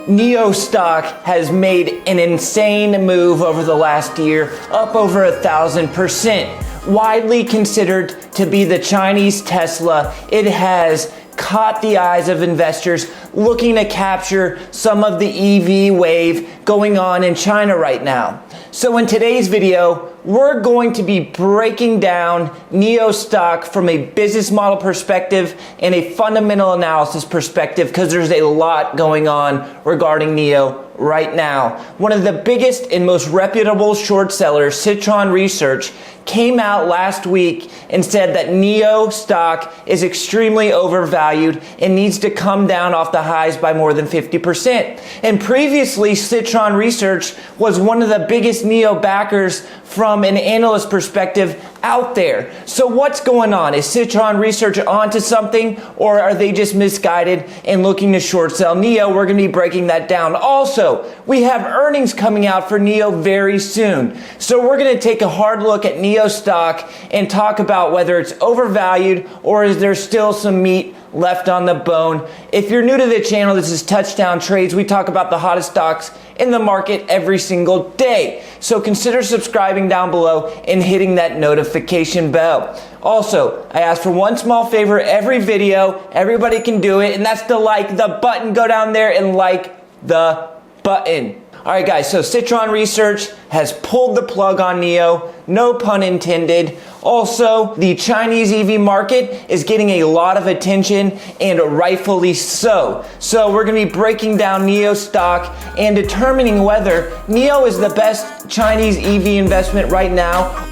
NIO stock has made an insane move over the last year, up over 1,000%. Widely considered to be the Chinese Tesla, it has caught the eyes of investors looking to capture some of the EV wave going on in China right now. So in today's video, we're going to be breaking down NIO stock from a business model perspective and a fundamental analysis perspective because there's a lot going on regarding NIO right now. One of the biggest and most reputable short sellers, Citron Research, came out last week and said that NIO stock is extremely overvalued and needs to come down off the highs by more than 50%. And previously, Citron Research was one of the biggest NIO backers from an analyst perspective out there. So what's going on? Is Citron Research onto something, or are they just misguided and looking to short sell NIO? We're going to be breaking that down. Also, we have earnings coming out for NIO very soon. So we're going to take a hard look at NIO stock and talk about whether it's overvalued or is there still some meat left on the bone. If you're new to the channel, this is Touchdown Trades. We talk about the hottest stocks in the market every single day. So consider subscribing down below and hitting that notification bell. Also, I ask for one small favor every video. Everybody can do it, and that's to like the button. Go down there and like the button. All right, guys, so Citron Research has pulled the plug on NIO, no pun intended. Also, the Chinese EV market is getting a lot of attention, and rightfully so. So we're going to be breaking down NIO stock and determining whether NIO is the best Chinese EV investment right now.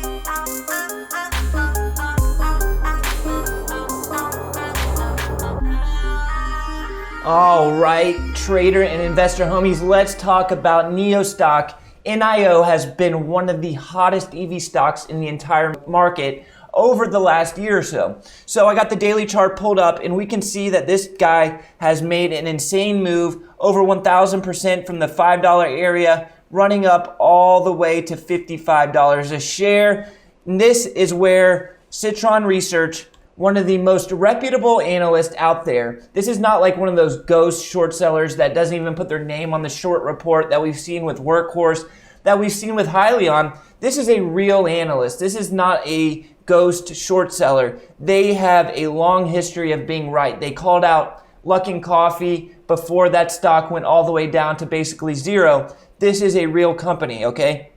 All right, trader and investor homies, let's talk about NIO stock. NIO has been one of the hottest EV stocks in the entire market over the last year or so. So I got the daily chart pulled up, and we can see that this guy has made an insane move, over 1,000% from the $5 area, running up all the way to $55 a share. And this is where Citron Research, one of the most reputable analysts out there. This is not like one of those ghost short sellers that doesn't even put their name on the short report that we've seen with Workhorse, that we've seen with Hyliion. This is a real analyst. This is not a ghost short seller. They have a long history of being right. They called out Luckin Coffee before that stock went all the way down to basically zero. This is a real company, okay?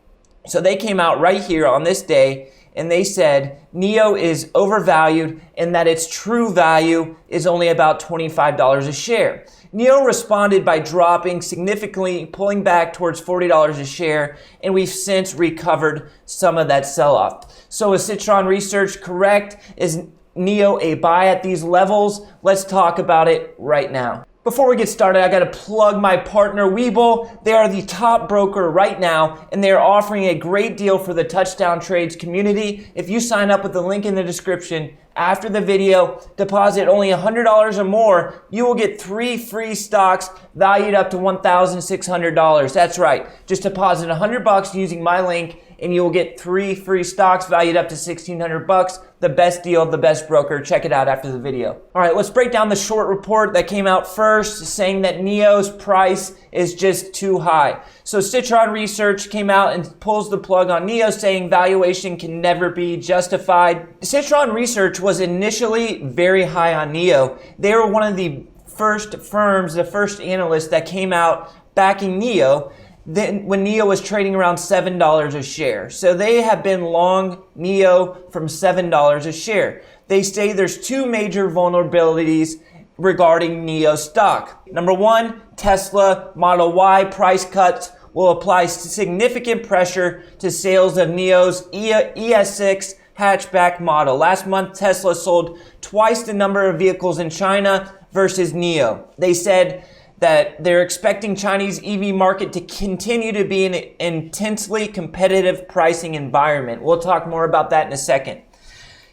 So they came out right here on this day and they said NIO is overvalued and that its true value is only about $25 a share. NIO responded by dropping significantly, pulling back towards $40 a share, and we've since recovered some of that sell-off. So is Citron Research correct? Is NIO a buy at these levels? Let's talk about it right now. Before we get started, I got to plug my partner Webull. They are the top broker right now, and they are offering a great deal for the Touchdown Trades community. If you sign up with the link in the description after the video, deposit only $100 or more, you will get 3 free stocks valued up to $1,600. That's right. Just deposit $100 using my link, and you will get 3 free stocks valued up to $1,600. The best deal, the best broker. Check it out after the video. All right, let's break down the short report that came out first, saying that NIO's price is just too high. So Citron Research came out and pulls the plug on NIO, saying valuation can never be justified. Citron Research was initially very high on NIO. They were one of the first firms, the first analysts that came out backing NIO. Then when NIO was trading around $7 a share. So they have been long NIO from $7 a share. They say there's 2 major vulnerabilities regarding NIO stock. Number 1, Tesla Model Y price cuts will apply significant pressure to sales of NIO's ES6 hatchback model. Last month, Tesla sold twice the number of vehicles in China versus NIO. They said that they're expecting Chinese EV market to continue to be an intensely competitive pricing environment. We'll talk more about that in a second.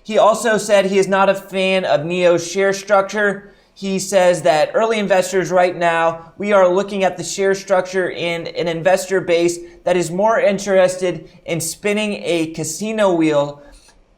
He also said he is not a fan of NIO's share structure. He says that early investors right now, we are looking at the share structure in an investor base that is more interested in spinning a casino wheel.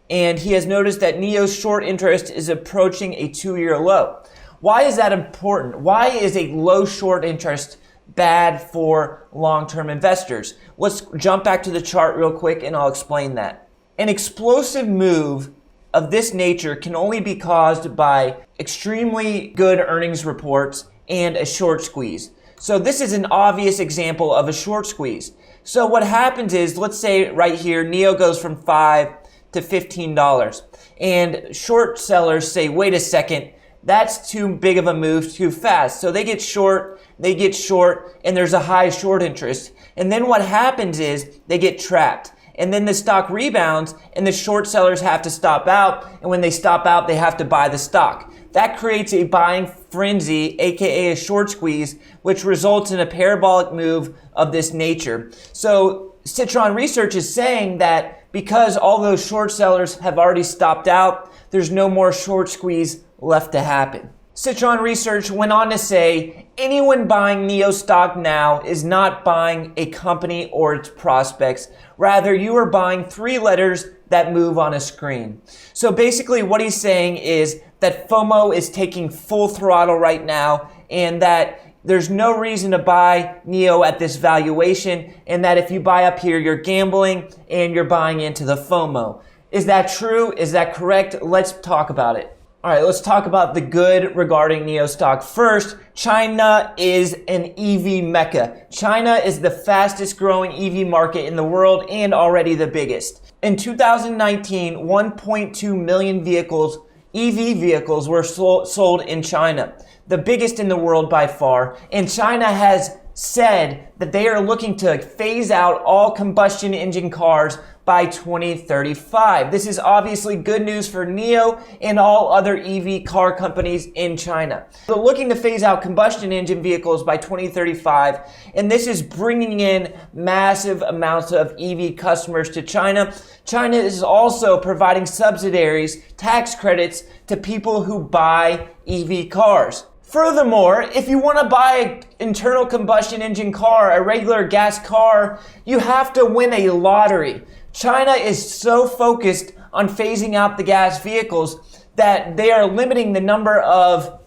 And he has noticed that NIO's short interest is approaching a 2-year low. Why is that important? Why is a low short interest bad for long-term investors. Let's jump back to the chart real quick and I'll explain that. An explosive move of this nature can only be caused by extremely good earnings reports and a short squeeze. So this is an obvious example of a short squeeze. So what happens is, let's say right here, NIO goes from $5 to $15. And short sellers say, wait a second, that's too big of a move, too fast. So they get short, and there's a high short interest. And then what happens is they get trapped. And then the stock rebounds and the short sellers have to stop out. And when they stop out, they have to buy the stock. That creates a buying frenzy, aka a short squeeze, which results in a parabolic move of this nature. So Citron Research is saying that because all those short sellers have already stopped out, there's no more short squeeze left to happen. Citron Research went on to say, anyone buying NIO stock now is not buying a company or its prospects. Rather, you are buying 3 letters that move on a screen. So basically what he's saying is that FOMO is taking full throttle right now, and that there's no reason to buy NIO at this valuation, and that if you buy up here, you're gambling and you're buying into the FOMO. Is that true? Is that correct? Let's talk about it. All right, let's talk about the good regarding NIO stock. First, China is an EV mecca. China is the fastest growing EV market in the world and already the biggest. In 2019, 1.2 million vehicles, EV vehicles, were sold in China, the biggest in the world by far. And China has said that they are looking to phase out all combustion engine cars by 2035. This is obviously good news for NIO and all other EV car companies in China. They're looking to phase out combustion engine vehicles by 2035, and this is bringing in massive amounts of EV customers to China. China is also providing subsidies, tax credits to people who buy EV cars. Furthermore, if you want to buy an internal combustion engine car, a regular gas car, you have to win a lottery. China is so focused on phasing out the gas vehicles that they are limiting the number of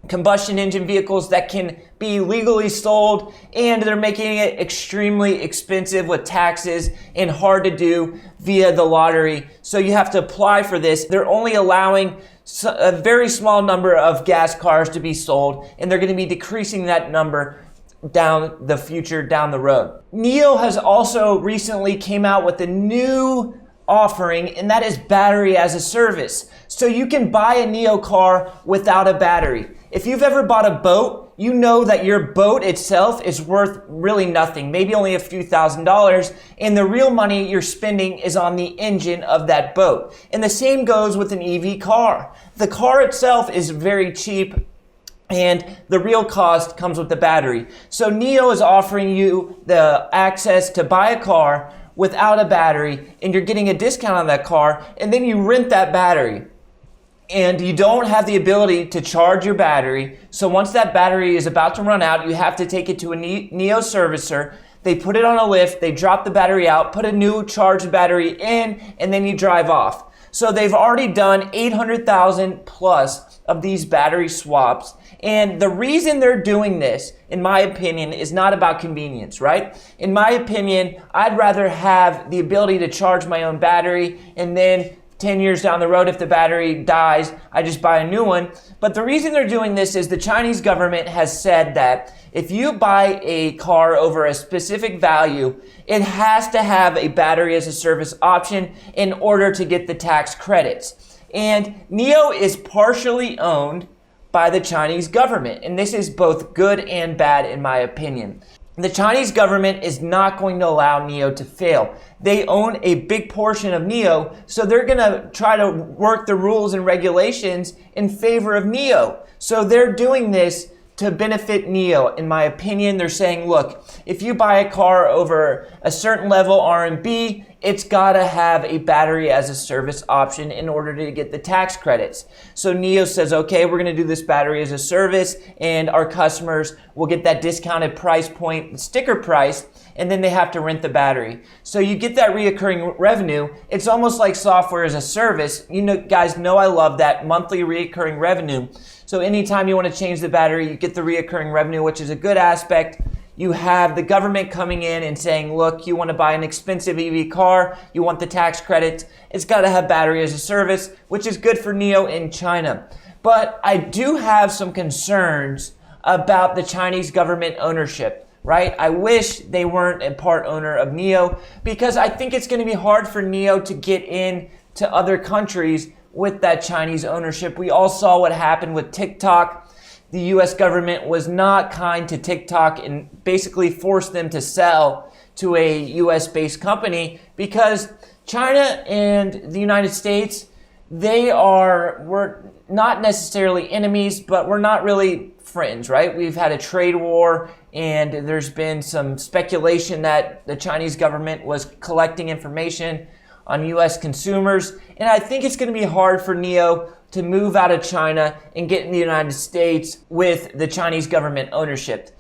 combustion engine vehicles that can be legally sold, and they're making it extremely expensive with taxes and hard to do via the lottery. So you have to apply for this. They're only allowing a very small number of gas cars to be sold, and they're going to be decreasing that number down the road. NIO has also recently came out with a new offering, and that is battery as a service. So you can buy a NIO car without a battery. If you've ever bought a boat, you know that your boat itself is worth really nothing, maybe only a few $1,000s, and the real money you're spending is on the engine of that boat. And the same goes with an EV car. The car itself is very cheap, and the real cost comes with the battery. So NIO is offering you the access to buy a car without a battery, and you're getting a discount on that car, and then you rent that battery. And you don't have the ability to charge your battery. So once that battery is about to run out, you have to take it to a NIO servicer. They put it on a lift, they drop the battery out, put a new charged battery in, and then you drive off. So they've already done 800,000 plus of these battery swaps. And the reason they're doing this, in my opinion, is not about convenience, right? In my opinion, I'd rather have the ability to charge my own battery, and then 10 years down the road, if the battery dies, I just buy a new one. But the reason they're doing this is the Chinese government has said that if you buy a car over a specific value, it has to have a battery as a service option in order to get the tax credits. And NIO is partially owned by the Chinese government, and this is both good and bad in my opinion. The Chinese government is not going to allow NIO to fail. They own a big portion of NIO, so they're going to try to work the rules and regulations in favor of NIO. So they're doing this to benefit NIO. In my opinion, they're saying, look, if you buy a car over a certain level R&B, it's got to have a battery as a service option in order to get the tax credits. So NIO says, okay, we're going to do this battery as a service, and our customers will get that discounted price point, sticker price, and then they have to rent the battery. So you get that reoccurring revenue. It's almost like software as a service. You know, guys know I love that monthly reoccurring revenue. So anytime you want to change the battery, you get the reoccurring revenue, which is a good aspect. You have the government coming in and saying, look, you want to buy an expensive EV car, you want the tax credits, it's got to have battery as a service, which is good for NIO in China. But I do have some concerns about the Chinese government ownership, right? I wish they weren't a part owner of NIO, because I think it's going to be hard for NIO to get into other countries with that Chinese ownership. We all saw what happened with TikTok. The US government was not kind to TikTok and basically forced them to sell to a US based company, because China and the United States, we're not necessarily enemies, but we're not really friends, right? We've had a trade war, and there's been some speculation that the Chinese government was collecting information on US consumers. And I think it's going to be hard for NIO to move out of China and get in the United States with the Chinese government ownership.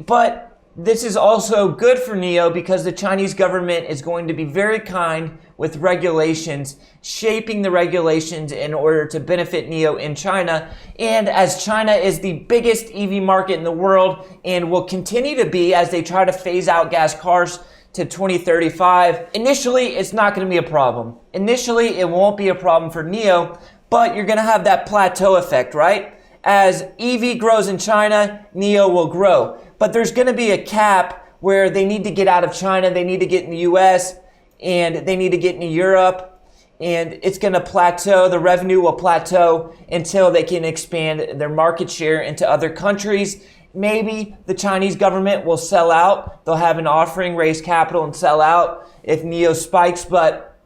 But this is also good for NIO, because the Chinese government is going to be very kind with regulations, shaping the regulations in order to benefit NIO in China. And as China is the biggest EV market in the world and will continue to be as they try to phase out gas cars to 2035, initially it's not going to be a problem. Initially it won't be a problem for NIO, but you're going to have that plateau effect, right? As EV grows in China, NIO will grow. But there's going to be a cap where they need to get out of China, they need to get in the US, and they need to get into Europe, and it's going to plateau. The revenue will plateau until they can expand their market share into other countries. Maybe the Chinese government will sell out. They'll have an offering, raise capital, and sell out if NIO spikes, but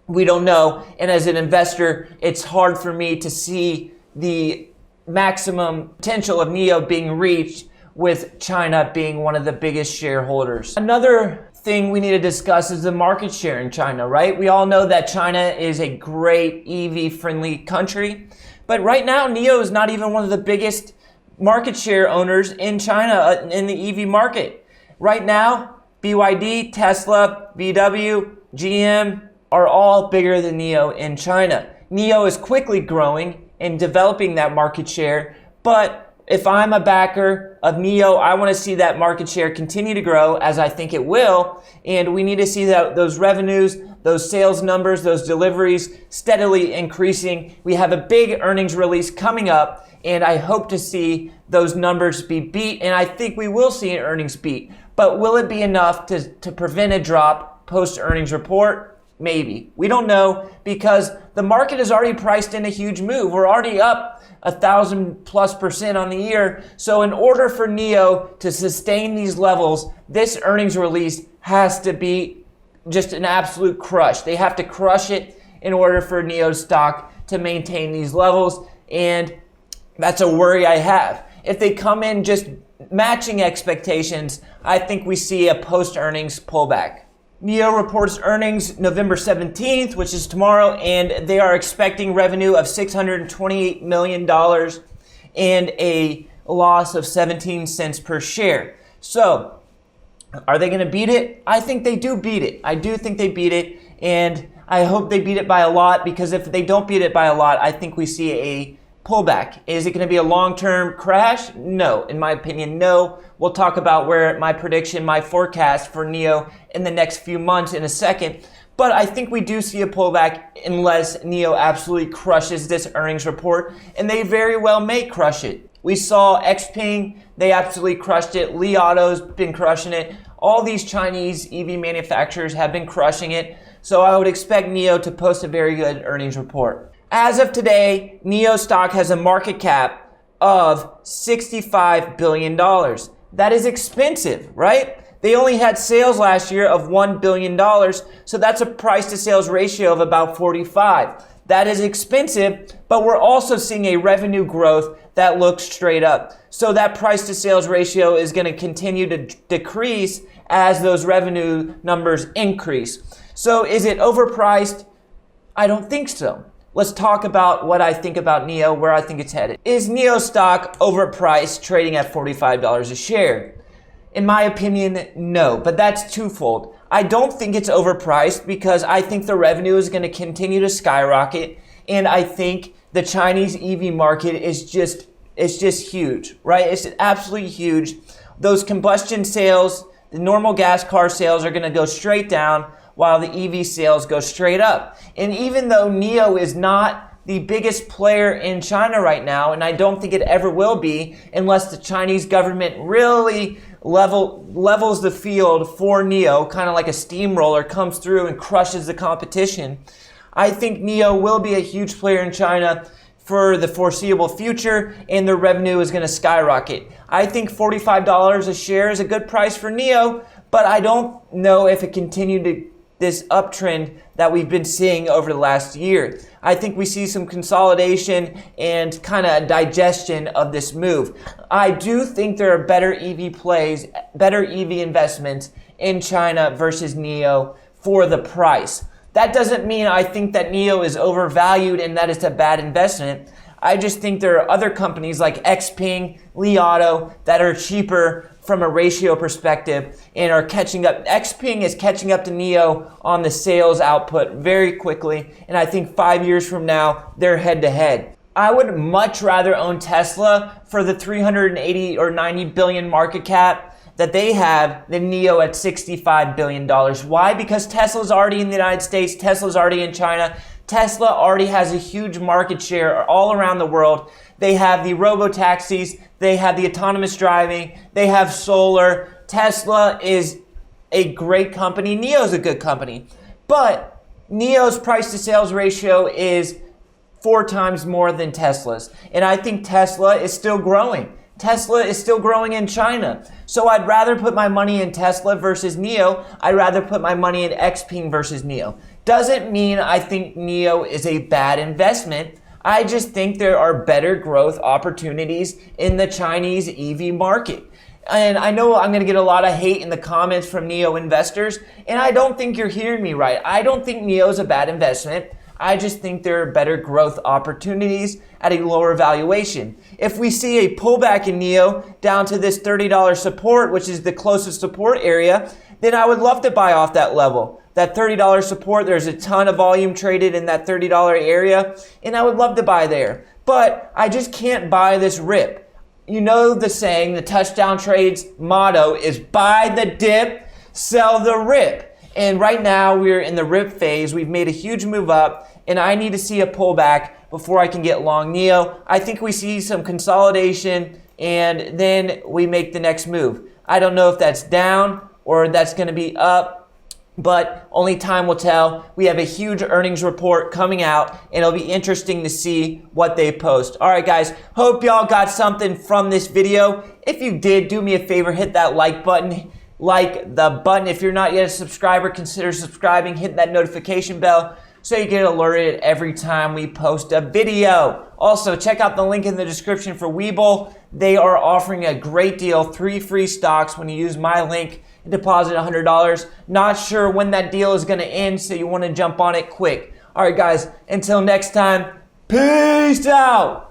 we don't know. And as an investor, it's hard for me to see the maximum potential of NIO being reached with China being one of the biggest shareholders. Another thing we need to discuss is the market share in China, right? We all know that China is a great EV-friendly country, but right now NIO is not even one of the biggest market share owners in China in the EV market. Right now, BYD, Tesla, VW, GM are all bigger than NIO in China. NIO is quickly growing and developing that market share, but if I'm a backer of NIO, I want to see that market share continue to grow, as I think it will, and we need to see that those revenues, those sales numbers, those deliveries steadily increasing. We have a big earnings release coming up, and I hope to see those numbers be beat, and I think we will see an earnings beat. But will it be enough to prevent a drop post-earnings report? Maybe. We don't know, because the market has already priced in a huge move. We're already up 1,000+% on the year. So in order for NIO to sustain these levels, this earnings release has to be just an absolute crush. They have to crush it in order for NIO stock to maintain these levels. And that's a worry I have. If they come in just matching expectations, I think we see a post-earnings pullback. NIO reports earnings November 17th, which is tomorrow, and they are expecting revenue of $628 million and a loss of 17 cents per share. So, are they going to beat it? I think they do beat it. I do think they beat it, and I hope they beat it by a lot, because if they don't beat it by a lot, I think we see a pullback. Is it going to be a long-term crash? No. In my opinion, no. We'll talk about where my prediction, my forecast for NIO in the next few months in a second. But I think we do see a pullback unless NIO absolutely crushes this earnings report, and they very well may crush it. We saw Xpeng, they absolutely crushed it. Li Auto's been crushing it. All these Chinese EV manufacturers have been crushing it. So I would expect NIO to post a very good earnings report. As of today, NIO stock has a market cap of $65 billion. That is expensive, right? They only had sales last year of $1 billion, so that's a price to sales ratio of about 45. That is expensive, but we're also seeing a revenue growth that looks straight up. So that price to sales ratio is going to continue to decrease as those revenue numbers increase. So is it overpriced? I don't think so. Let's talk about what I think about NIO, where I think it's headed. Is NIO stock overpriced, trading at $45 a share? In my opinion, no, but that's twofold. I don't think it's overpriced because I think the revenue is going to continue to skyrocket, and I think the Chinese EV market is just huge, right? It's absolutely huge. those combustion sales, the normal gas car sales are going to go straight down while the EV sales go straight up. And even though NIO is not the biggest player in China right now, and I don't think it ever will be unless the Chinese government really levels the field for NIO, kind of like a steamroller comes through and crushes the competition. I think NIO will be a huge player in China for the foreseeable future, and their revenue is going to skyrocket. I think $45 a share is a good price for NIO, but I don't know if it continued this uptrend that we've been seeing over the last year. I think we see some consolidation and kind of digestion of this move. I do think there are better EV plays, better EV investments in China versus NIO for the price. That doesn't mean I think that NIO is overvalued and that it's a bad investment. I just think there are other companies like XPeng, Li Auto that are cheaper from a ratio perspective and are catching up. XPeng is catching up to NIO on the sales output very quickly, and I think 5 years from now, they're head to head. I would much rather own Tesla for the 380 or 90 billion market cap that they have than NIO at $65 billion. Why? Because Tesla's already in the United States, Tesla's already in China. Tesla already has a huge market share all around the world. They have the robo-taxis, they have the autonomous driving, they have solar. Tesla is a great company. NIO is a good company. But NIO's price to sales ratio is 4 times more than Tesla's. And I think Tesla is still growing. Tesla is still growing in China. So I'd rather put my money in Tesla versus NIO. I'd rather put my money in XPeng versus NIO. Doesn't mean I think NIO is a bad investment. I just think there are better growth opportunities in the Chinese EV market. And I know I'm going to get a lot of hate in the comments from NIO investors, and I don't think you're hearing me right. I don't think NIO is a bad investment. I just think there are better growth opportunities at a lower valuation. If we see a pullback in NIO down to this $30 support, which is the closest support area, then I would love to buy off that level. That $30 support, there's a ton of volume traded in that $30 area, and I would love to buy there. But I just can't buy this rip. You know the saying, the touchdown trades motto is buy the dip, sell the rip. And right now we're in the rip phase. We've made a huge move up, and I need to see a pullback before I can get long NIO. I think we see some consolidation, and then we make the next move. I don't know if that's down or that's going to be up, but only time will tell. We have a huge earnings report coming out, and it'll be interesting to see what they post. All right, guys, hope y'all got something from this video. If you did, do me a favor, hit that like button. Like the button. If you're not yet a subscriber, consider subscribing, hit that notification bell so you get alerted every time we post a video. Also, check out the link in the description for Webull. They are offering a great deal, 3 free stocks when you use my link and deposit $100. Not sure when that deal is going to end, so you want to jump on it quick. All right, guys, until next time, peace out.